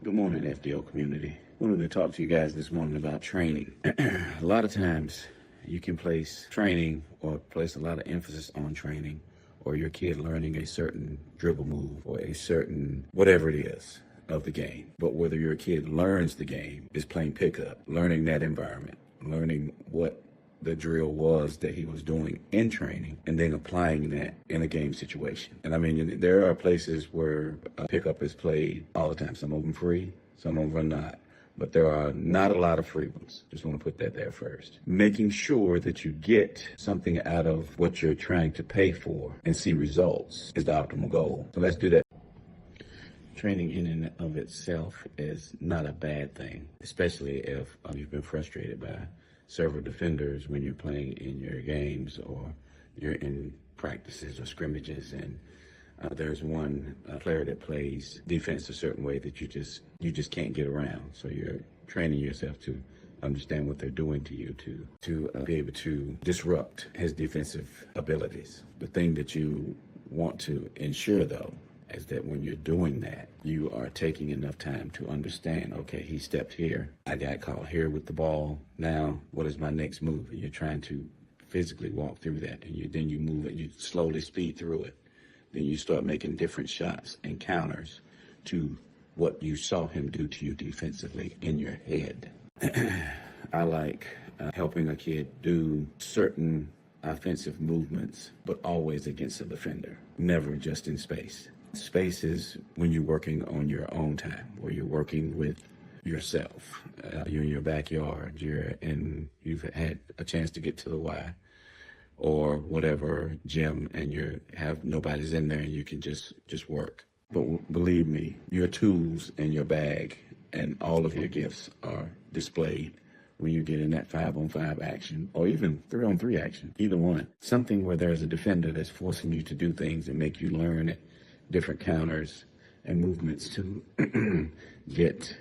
Good morning, FDO community. I wanted to talk to you guys this morning about training. A lot of times you can place training or place a lot of emphasis on training or your kid learning a certain dribble move or a certain whatever it is of the game. But whether your kid learns the game is playing pickup, learning that environment, learning what the drill was that he was doing in training and then applying that in a game situation. And I mean, there are places where pickup is played all the time. Some of them free, some of them are not. But there are not a lot of free ones. Just want to put that there first. Making sure that you get something out of what you're trying to pay for and see results is the optimal goal. So let's do that. Training in and of itself is not a bad thing, especially if you've been frustrated by several defenders when you're playing in your games or you're in practices or scrimmages, and there's one player that plays defense a certain way that you just can't get around. So you're training yourself to understand what they're doing to you to be able to disrupt his defensive abilities. The thing that you want to ensure, though, is that when you're doing that, you are taking enough time to understand, okay, he stepped here, I got caught here with the ball, now what is my next move? And you're trying to physically walk through that, and then you move it, you slowly speed through it. Then you start making different shots and counters to what you saw him do to you defensively in your head. I like helping a kid do certain offensive movements, but always against a defender, never just in space. Space is when you're working on your own time, where you're working with yourself. You're in your backyard, you've had a chance to get to the Y or whatever gym, and nobody's in there and you can just work. But believe me, your tools in your bag and all of your gifts are displayed when you get in that 5-on-5 action or even 3-on-3 action, either one. Something where there's a defender that's forcing you to do things and make you learn it. Different counters and movements to get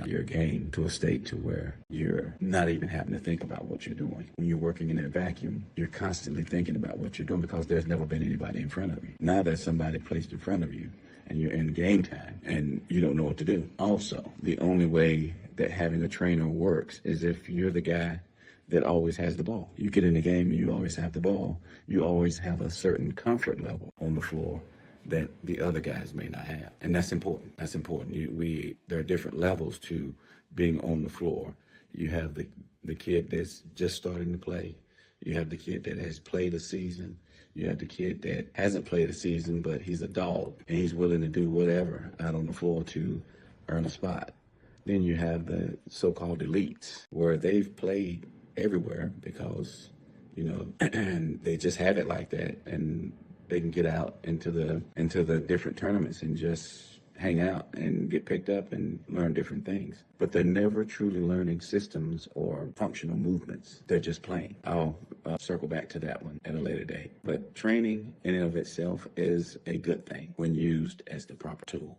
your game to a state to where you're not even having to think about what you're doing. When you're working in that vacuum, you're constantly thinking about what you're doing because there's never been anybody in front of you. Now there's somebody placed in front of you and you're in game time and you don't know what to do. Also, the only way that having a trainer works is if you're the guy that always has the ball. You get in the game and you always have the ball. You always have a certain comfort level on the floor that the other guys may not have. And that's important. That's important. There are different levels to being on the floor. You have the kid that's just starting to play. You have the kid that has played a season. You have the kid that hasn't played a season, but he's a dog and he's willing to do whatever out on the floor to earn a spot. Then you have the so-called elites where they've played everywhere because, and they just have it like that, and they can get out into the different tournaments and just hang out and get picked up and learn different things. But they're never truly learning systems or functional movements. They're just playing. I'll circle back to that one at a later date. But training in and of itself is a good thing when used as the proper tool.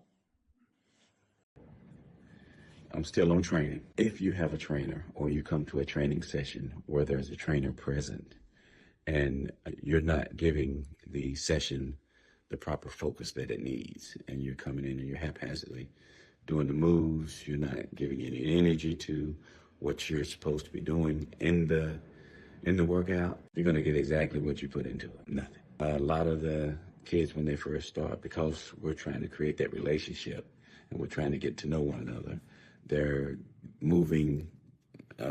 I'm still on training. If you have a trainer or you come to a training session where there's a trainer present, and you're not giving the session the proper focus that it needs, and you're coming in and you're haphazardly doing the moves, you're not giving any energy to what you're supposed to be doing in the workout, you're going to get exactly what you put into it, nothing. A lot of the kids when they first start, because we're trying to create that relationship and we're trying to get to know one another, they're moving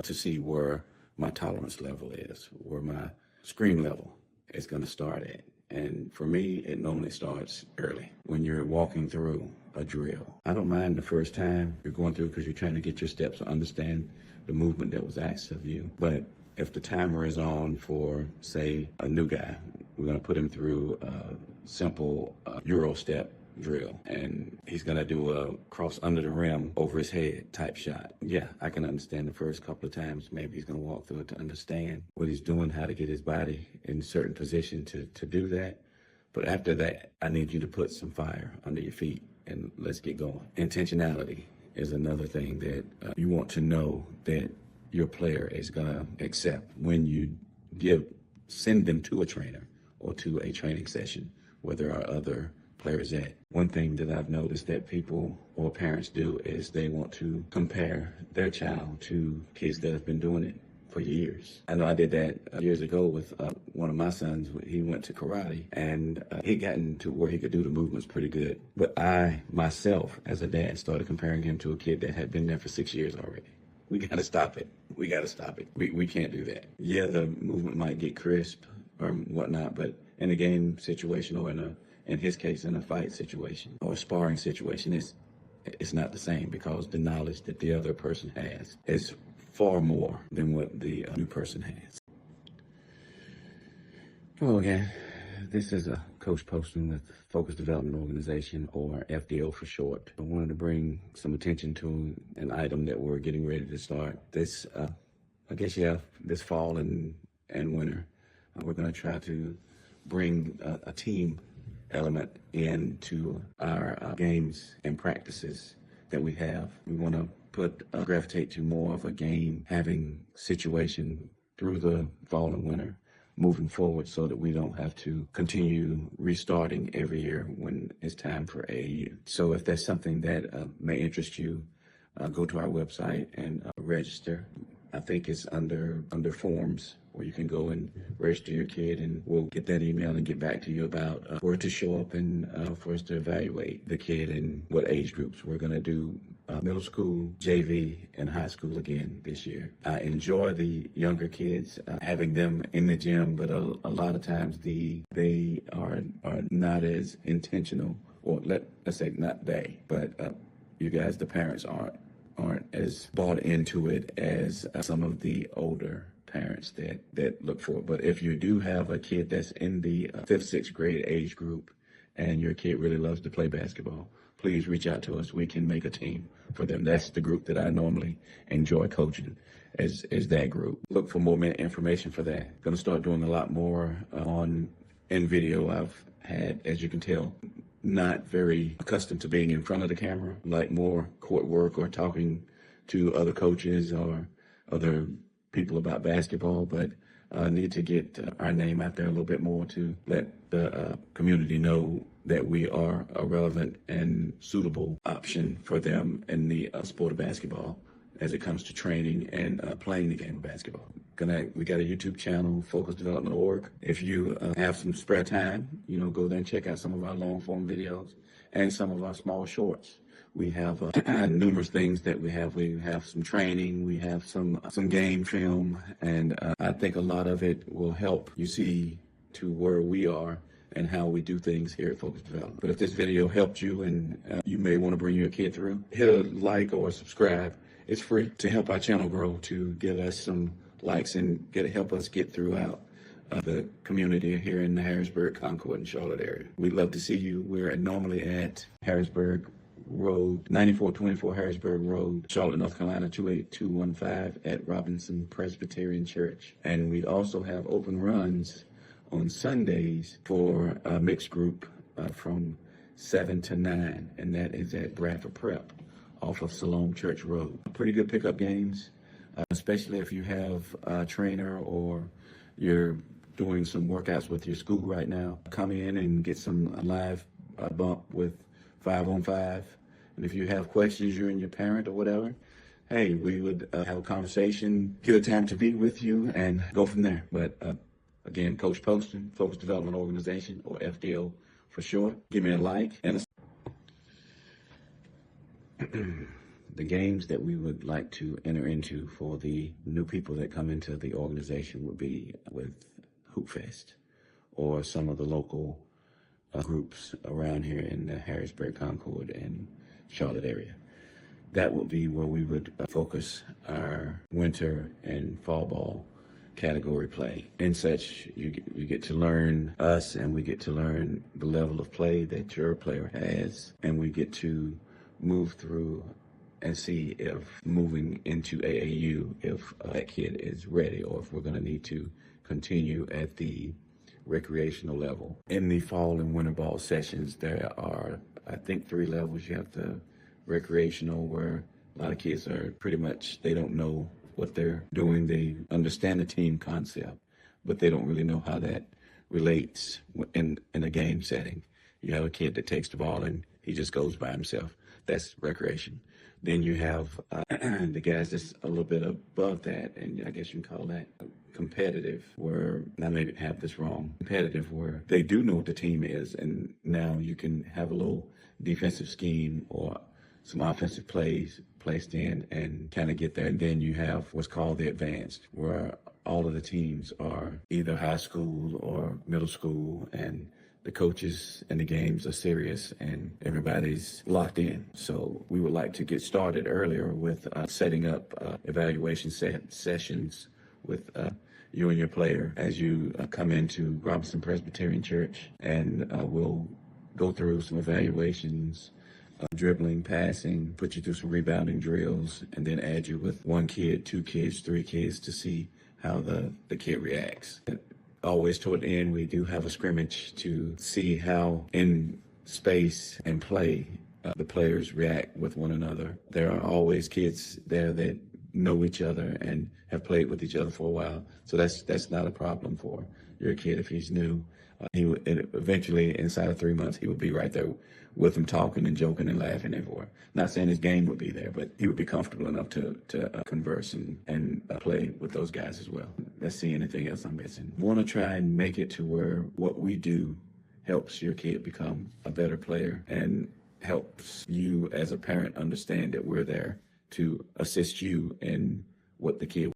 to see where my tolerance level is, where my screen level is going to start at. And for me, it normally starts early when you're walking through a drill. I don't mind the first time you're going through because you're trying to get your steps to understand the movement that was asked of you. But if the timer is on for, say, a new guy, we're going to put him through a simple Euro step drill, and he's going to do a cross under the rim over his head type shot. Yeah, I can understand the first couple of times. Maybe he's going to walk through it to understand what he's doing, how to get his body in certain position to do that. But after that, I need you to put some fire under your feet and let's get going. Intentionality is another thing that you want to know that your player is going to accept when you send them to a trainer or to a training session where there are other players at. One thing that I've noticed that people or parents do is they want to compare their child to kids that have been doing it for years. I know I did that years ago with one of my sons. He went to karate, and he gotten to where he could do the movements pretty good. But I, myself, as a dad, started comparing him to a kid that had been there for 6 years already. We got to stop it. We got to stop it. We can't do that. Yeah, the movement might get crisp or whatnot, but in a game situation or in his case, in a fight situation or a sparring situation, it's not the same, because the knowledge that the other person has is far more than what the new person has. Hello again. This is a Coach Poston with Focus Development Organization, or FDO for short. I wanted to bring some attention to an item that we're getting ready to start this fall and winter. We're going to try to bring a team element into our games and practices that we have. We want to gravitate to more of a game having situation through the fall and winter moving forward, so that we don't have to continue restarting every year when it's time for AAU. So if that's something that may interest you, go to our website and register. I think it's under forms, where you can go and register your kid, and we'll get that email and get back to you about where to show up and for us to evaluate the kid and what age groups. We're going to do middle school, JV, and high school again this year. I enjoy the younger kids, having them in the gym, but a lot of times they are not as intentional, or let's say not they, but you guys, the parents, aren't as bought into it as some of the older parents that look for it. But if you do have a kid that's in the 5th, 6th grade age group, and your kid really loves to play basketball, please reach out to us. We can make a team for them. That's the group that I normally enjoy coaching, is that group. Look for more information for that. Going to start doing a lot more in video. I've had, as you can tell, not very accustomed to being in front of the camera, like more court work or talking to other coaches or other people about basketball, but need to get our name out there a little bit more to let the community know that we are a relevant and suitable option for them in the sport of basketball as it comes to training and playing the game of basketball. We got a YouTube channel, FocusDevelopment.org. If you have some spare time, go there and check out some of our long form videos and some of our small shorts. We have numerous things that we have. We have some training, we have some game film, and I think a lot of it will help you see to where we are and how we do things here at Focus Development. But if this video helped you and you may want to bring your kid through, hit a like or subscribe. It's free to help our channel grow, to get us some likes and help us get throughout the community here in the Harrisburg, Concord, and Charlotte area. We'd love to see you. We're normally at Harrisburg Road, 9424 Harrisburg Road, Charlotte, North Carolina, 28215 at Robinson Presbyterian Church. And we also have open runs on Sundays for a mixed group from 7 to 9, and that is at Bradford Prep off of Salome Church Road. Pretty good pickup games, especially if you have a trainer or you're doing some workouts with your school right now. Come in and get some live bump with 5-on-5. And if you have questions, you're in your parent or whatever, hey, we would have a conversation, get a time to be with you, and go from there. But again, Coach Poston, Focus Development Organization, or FDO for short. Give me a like and the games that we would like to enter into for the new people that come into the organization would be with Hoop Fest or some of the local groups around here in the Harrisburg, Concord, and Charlotte area. That would be where we would focus our winter and fall ball category play. In such, you get to learn us, and we get to learn the level of play that your player has, and we get to move through and see if moving into AAU, if that kid is ready, or if we're going to need to continue at the recreational level. In the fall and winter ball sessions, there are, I think, 3 levels. You have the recreational, where a lot of kids are pretty much, they don't know what they're doing. They understand the team concept, but they don't really know how that relates in a game setting. You have a kid that takes the ball and he just goes by himself. That's recreation. Then you have the guys that's a little bit above that, and I guess you can call that competitive, where, and I may have this wrong, competitive, where they do know what the team is, and now you can have a little defensive scheme or some offensive plays placed in and kind of get there. And then you have what's called the advanced, where all of the teams are either high school or middle school, and the coaches and the games are serious and everybody's locked in. So we would like to get started earlier with setting up evaluation sessions with you and your player as you come into Robinson Presbyterian Church, and we'll go through some evaluations, dribbling, passing, put you through some rebounding drills, and then add you with 1 kid, 2 kids, 3 kids to see how the kid reacts. Always toward the end, we do have a scrimmage to see how in space and play the players react with one another. There are always kids there that know each other and have played with each other for a while, so that's not a problem for your kid if he's new. He would eventually, inside of 3 months, he would be right there with them, talking and joking and laughing everywhere. Not saying his game would be there, but he would be comfortable enough to converse and play with those guys as well. Let's see anything else I'm missing. Want to try and make it to where what we do helps your kid become a better player and helps you as a parent understand that we're there to assist you in what the kid